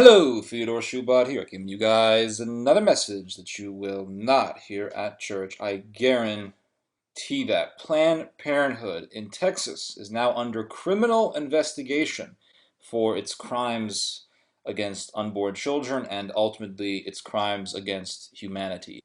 Hello, Theodore Shoebat here, giving you guys another message that you will not hear at church. I guarantee that. Planned Parenthood in Texas is now under criminal investigation for its crimes against unborn children and ultimately its crimes against humanity.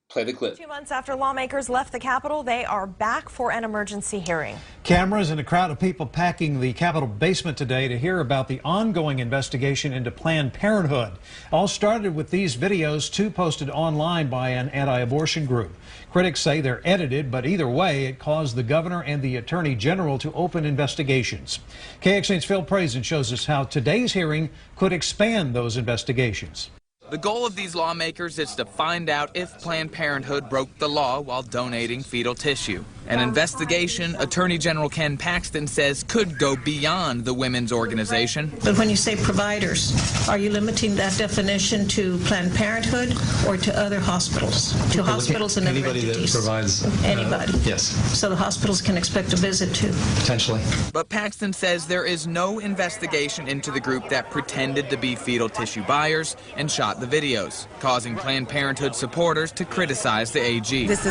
Play the clip. 2 months after lawmakers left the Capitol, they are back for an emergency hearing. Cameras and a crowd of people packing the Capitol basement today to hear about the ongoing investigation into Planned Parenthood. All started with these videos, two posted online by an anti-abortion group. Critics say they're edited, but either way, it caused the governor and the attorney general to open investigations. KXAN's Phil Prazen shows us how today's hearing could expand those investigations. The goal of these lawmakers is to find out if Planned Parenthood broke the law while donating fetal tissue. An investigation Attorney General Ken Paxton says could go beyond the women's organization. But when you say providers, are you limiting that definition to Planned Parenthood or to other hospitals? To hospitals and other anybody entities? That provides anybody. Yes. So the hospitals can expect a visit too? Potentially. But Paxton says there is no investigation into the group that pretended to be fetal tissue buyers and shot the videos, causing Planned Parenthood supporters to criticize the AG. This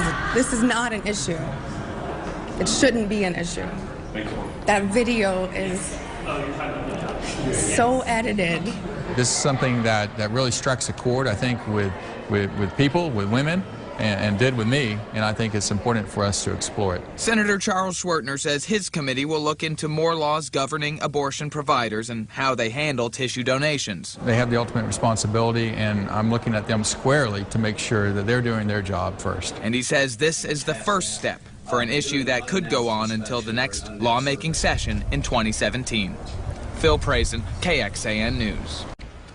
is not an issue. It shouldn't be an issue. That video is so edited. This is something that really strikes a chord, I think, with people, with women, and did with me, and I think it's important for us to explore it. Senator Charles Schwertner says his committee will look into more laws governing abortion providers and how they handle tissue donations. They have the ultimate responsibility, and I'm looking at them squarely to make sure that they're doing their job first. And he says this is the first step for an issue that could go on until the next lawmaking session in 2017. Phil Prazen, KXAN News.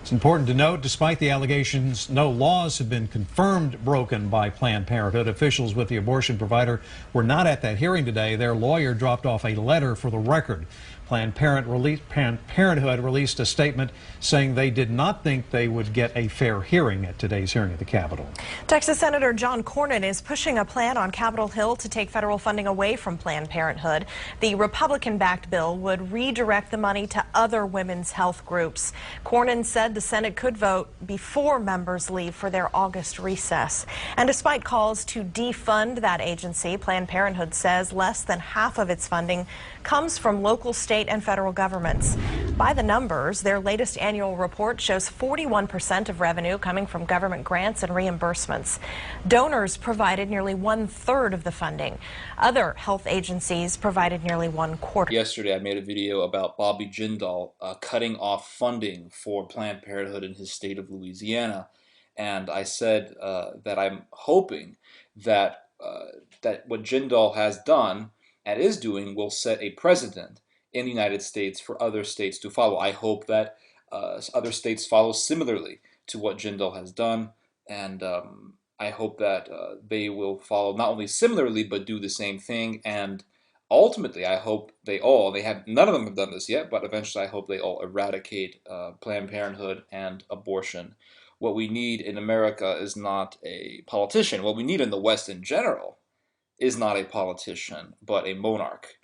It's important to note, despite the allegations, no laws have been confirmed broken by Planned Parenthood. Officials with the abortion provider were not at that hearing today. Their lawyer dropped off a letter for the record. Planned Parenthood released a statement saying they did not think they would get a fair hearing at today's hearing at the Capitol. Texas Senator John Cornyn is pushing a plan on Capitol Hill to take federal funding away from Planned Parenthood. The Republican-backed bill would redirect the money to other women's health groups. Cornyn said the Senate could vote before members leave for their August recess. And despite calls to defund that agency, Planned Parenthood says less than half of its funding comes from local, state, and federal governments. By the numbers, their latest annual report shows 41% of revenue coming from government grants and reimbursements. Donors provided nearly 1/3 of the funding. Other health agencies provided nearly 1/4. Yesterday I made a video about Bobby Jindal cutting off funding for Planned Parenthood in his state of Louisiana, and I said that I'm hoping that that what Jindal has done and is doing will set a precedent in the United States for other states to follow. I hope that other states follow similarly to what Jindal has done, and I hope that they will follow not only similarly but do the same thing. And ultimately, I hope none of them have done this yet, but eventually I hope they all eradicate Planned Parenthood and abortion. What we need in America is not a politician. What we need in the West in general is not a politician, but a monarch.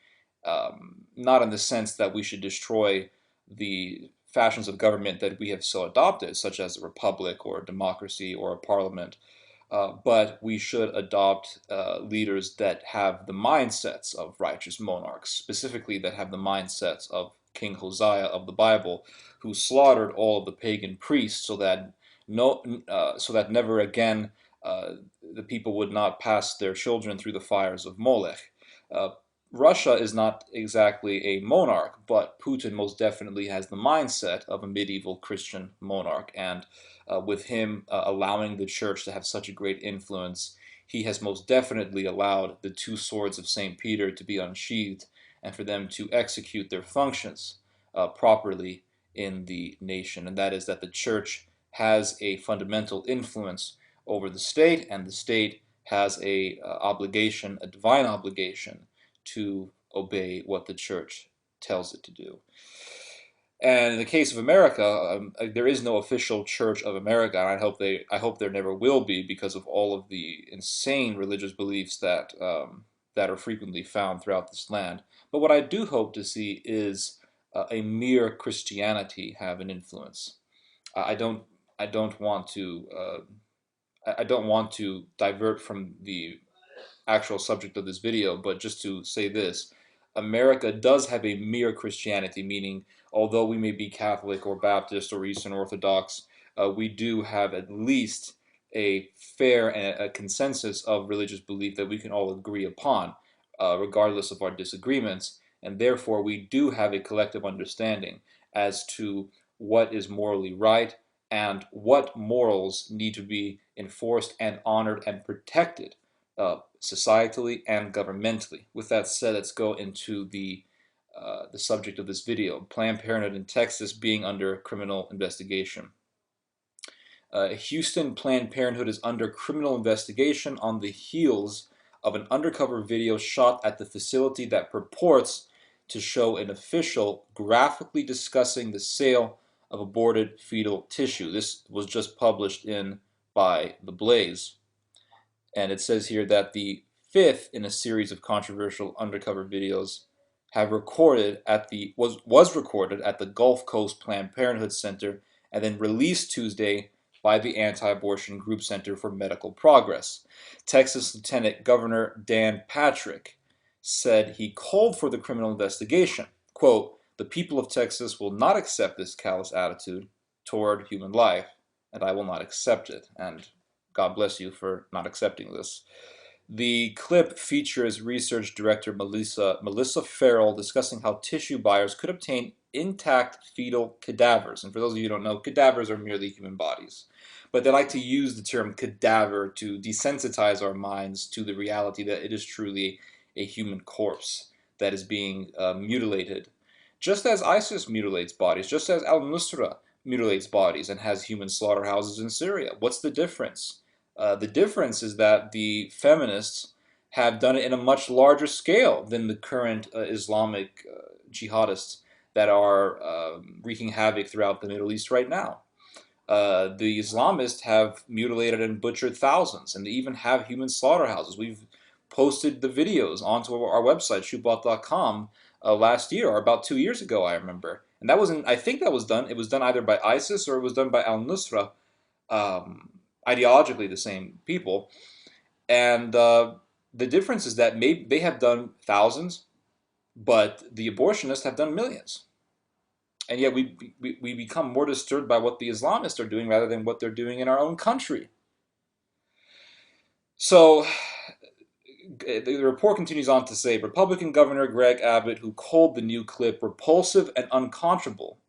Not in the sense that we should destroy the fashions of government that we have so adopted, such as a republic or a democracy or a parliament, but we should adopt leaders that have the mindsets of righteous monarchs, specifically that have the mindsets of King Hosea of the Bible, who slaughtered all of the pagan priests so that never again the people would not pass their children through the fires of Molech. Russia is not exactly a monarch, but Putin most definitely has the mindset of a medieval Christian monarch. And with him allowing the church to have such a great influence, he has most definitely allowed the two swords of St. Peter to be unsheathed and for them to execute their functions properly in the nation. And that is that the church has a fundamental influence over the state, and the state has a divine obligation to obey what the church tells it to do. And in the case of America, there is no official Church of America, and I hope there never will be, because of all of the insane religious beliefs that are frequently found throughout this land. But what I do hope to see is a mere Christianity have an influence. I don't I don't want to I don't want to divert from the actual subject of this video, but just to say this, America does have a mere Christianity, meaning although we may be Catholic or Baptist or Eastern Orthodox, we do have at least a fair and a consensus of religious belief that we can all agree upon, regardless of our disagreements, and therefore we do have a collective understanding as to what is morally right and what morals need to be enforced and honored and protected societally and governmentally. With that said, let's go into the subject of this video: Planned Parenthood in Texas being under criminal investigation. Houston Planned Parenthood is under criminal investigation on the heels of an undercover video shot at the facility that purports to show an official graphically discussing the sale of aborted fetal tissue. This was just published in by The Blaze. And it says here that the fifth in a series of controversial undercover videos have recorded at the was recorded at the Gulf Coast Planned Parenthood Center and then released Tuesday by the Anti-Abortion Group Center for Medical Progress. Texas Lieutenant Governor Dan Patrick said he called for the criminal investigation. Quote, "The people of Texas will not accept this callous attitude toward human life, and I will not accept it." And God bless you for not accepting this. The clip features research director Melissa Farrell discussing how tissue buyers could obtain intact fetal cadavers. And for those of you who don't know, cadavers are merely human bodies. But they like to use the term cadaver to desensitize our minds to the reality that it is truly a human corpse that is being mutilated. Just as ISIS mutilates bodies, just as al-Nusra mutilates bodies and has human slaughterhouses in Syria. What's the difference? The difference is that the feminists have done it in a much larger scale than the current Islamic jihadists that are wreaking havoc throughout the Middle East right now. The Islamists have mutilated and butchered thousands, and they even have human slaughterhouses. We've posted the videos onto our website, shoebat.com, last year, or about 2 years ago, I remember. And that wasn't, I think that was done, it was done either by ISIS or it was done by al-Nusra, ideologically the same people. And the difference is that maybe they have done thousands, but the abortionists have done millions. And yet we become more disturbed by what the Islamists are doing rather than what they're doing in our own country. So the report continues on to say, Republican Governor Greg Abbott, who called the new clip repulsive and unconscionable,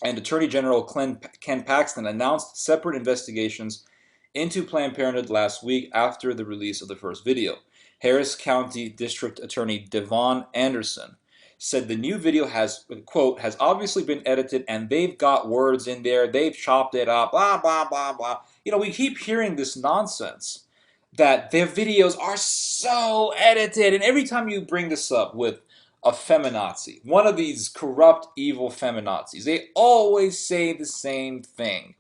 and Attorney General Ken Paxton announced separate investigations into Planned Parenthood last week after the release of the first video. Harris County District Attorney Devon Anderson said the new video has, quote, has obviously been edited and they've got words in there, they've chopped it up, blah, blah, blah, blah. You know, we keep hearing this nonsense that their videos are so edited, and every time you bring this up with a feminazi, one of these corrupt, evil feminazis, they always say the same thing.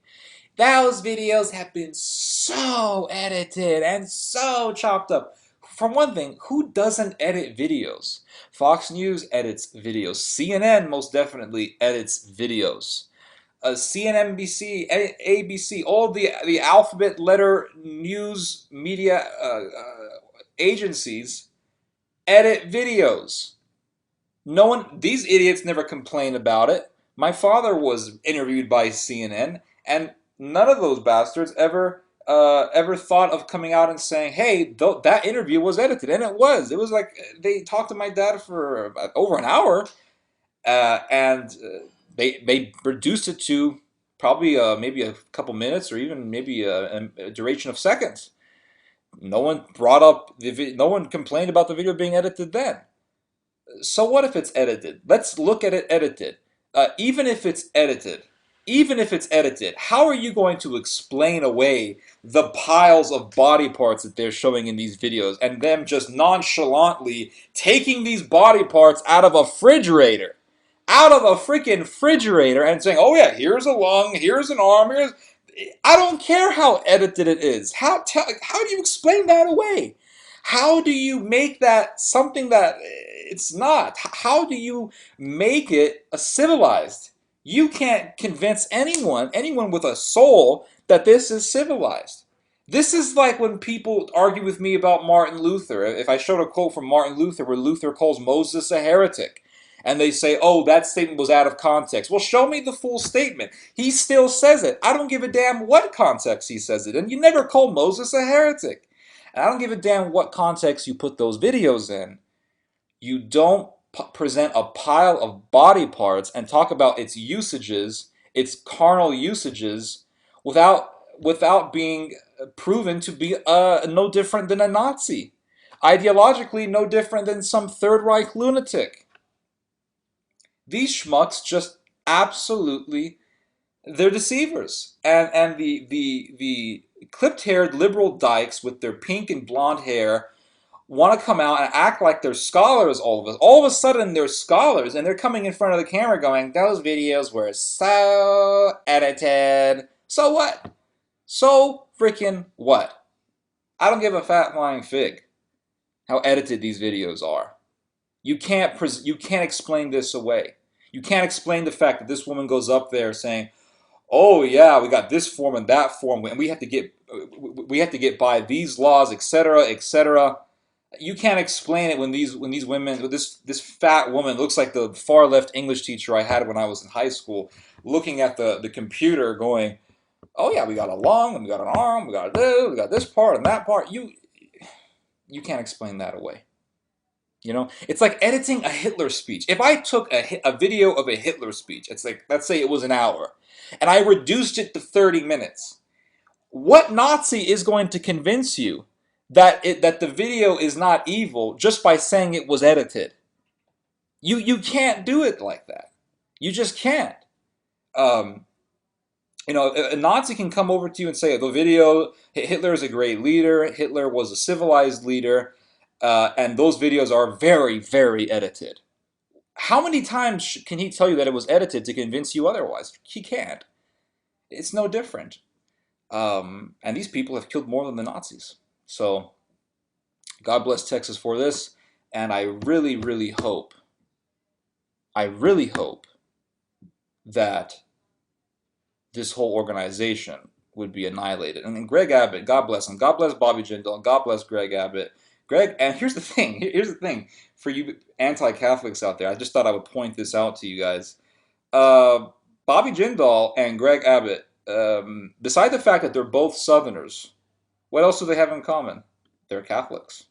Those videos have been so edited and so chopped up. For one thing, who doesn't edit videos? Fox News edits videos. CNN most definitely edits videos. CNNBC, ABC, all the alphabet letter news media agencies edit videos. No one, these idiots never complain about it. My father was interviewed by CNN, and none of those bastards ever thought of coming out and saying, "Hey, that interview was edited," and it was. It was like they talked to my dad for over an hour, and they reduced it to probably maybe a couple minutes or even maybe a duration of seconds. No one brought up no one complained about the video being edited then. So what if it's edited? Let's look at it edited. Even if it's edited, how are you going to explain away the piles of body parts that they're showing in these videos and them just nonchalantly taking these body parts out of a refrigerator? Out of a freaking refrigerator and saying, "Oh yeah, here's a lung, here's an arm, here's..." I don't care how edited it is. How do you explain that away? How do you make that something that it's not? How do you make it a civilized? You can't convince anyone with a soul, that this is civilized. This is like when people argue with me about Martin Luther. If I showed a quote from Martin Luther where Luther calls Moses a heretic, and they say, oh, that statement was out of context. Well, show me the full statement. He still says it. I don't give a damn what context he says it in. You never call Moses a heretic. And I don't give a damn what context you put those videos in. You don't present a pile of body parts and talk about its usages, its carnal usages, without being proven to be no different than a Nazi. Ideologically, no different than some Third Reich lunatic. These schmucks just absolutely, they're deceivers. And the clipped-haired liberal dykes with their pink and blonde hair want to come out and act like they're scholars all of a sudden they're scholars, and they're coming in front of the camera going, those videos were so edited. So what? So freaking what? I don't give a fat flying fig how edited these videos are. You can't explain this away. You can't explain the fact that this woman goes up there saying, oh yeah, we got this form and that form, and we have to get by these laws, etc., etc. You can't explain it when these women, this fat woman looks like the far left English teacher I had when I was in high school, looking at the computer going, oh yeah, we got a lung, and we got an arm, we got this part and that part. You can't explain that away. You know, it's like editing a Hitler speech. If I took a video of a Hitler speech, it's like, let's say it was an hour, and I reduced it to 30 minutes. What Nazi is going to convince you that the video is not evil just by saying it was edited? You can't do it like that. You just can't. Um, a Nazi can come over to you and say the video, Hitler is a great leader. Hitler was a civilized leader, and those videos are very, very edited. How many times can he tell you that it was edited to convince you otherwise? He can't. It's no different. And these people have killed more than the Nazis. So God bless Texas for this. And I really, really hope that this whole organization would be annihilated. And then Greg Abbott, God bless him. God bless Bobby Jindal. And God bless Greg Abbott. And here's the thing. Here's the thing for you anti-Catholics out there. I just thought I would point this out to you guys. Bobby Jindal and Greg Abbott, beside the fact that they're both Southerners, what else do they have in common? They're Catholics.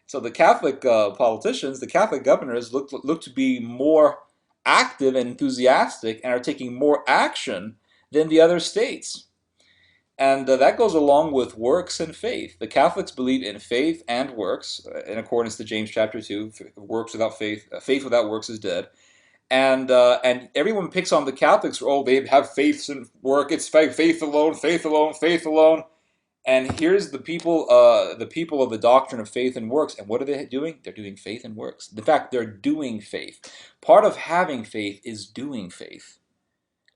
So the Catholic politicians, the Catholic governors look to be more active and enthusiastic and are taking more action than the other states. And that goes along with works and faith. The Catholics believe in faith and works, in accordance to James chapter 2. Works without faith, faith without works is dead. And everyone picks on the Catholics. Oh, they have faith and work. It's faith alone, faith alone, faith alone. And here's the people of the doctrine of faith and works. And what are they doing? They're doing faith and works. In fact, they're doing faith. Part of having faith is doing faith.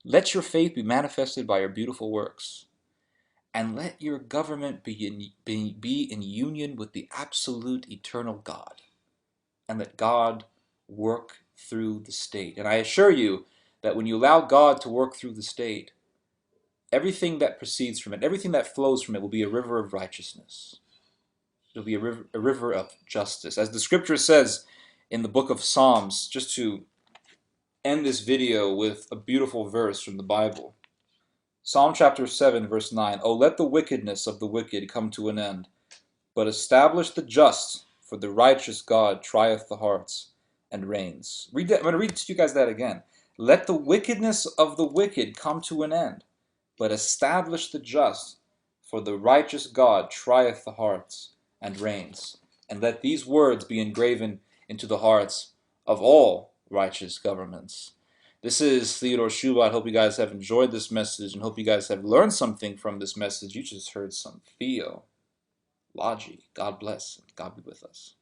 Let your faith be manifested by your beautiful works. And let your government be in union with the absolute eternal God. And let God work through the state. And I assure you that when you allow God to work through the state, everything that proceeds from it, everything that flows from it will be a river of righteousness. It'll be a river of justice. As the scripture says in the book of Psalms, just to end this video with a beautiful verse from the Bible. Psalm chapter 7, verse 9. Oh, let the wickedness of the wicked come to an end, but establish the just, for the righteous God trieth the hearts and reigns. I'm going to read to you guys that again. Let the wickedness of the wicked come to an end, but establish the just, for the righteous God trieth the hearts and reigns. And let these words be engraven into the hearts of all righteous governments. This is Theodore Shoebat. Hope you guys have enjoyed this message and hope you guys have learned something from this message. You just heard some theology. God bless and God be with us.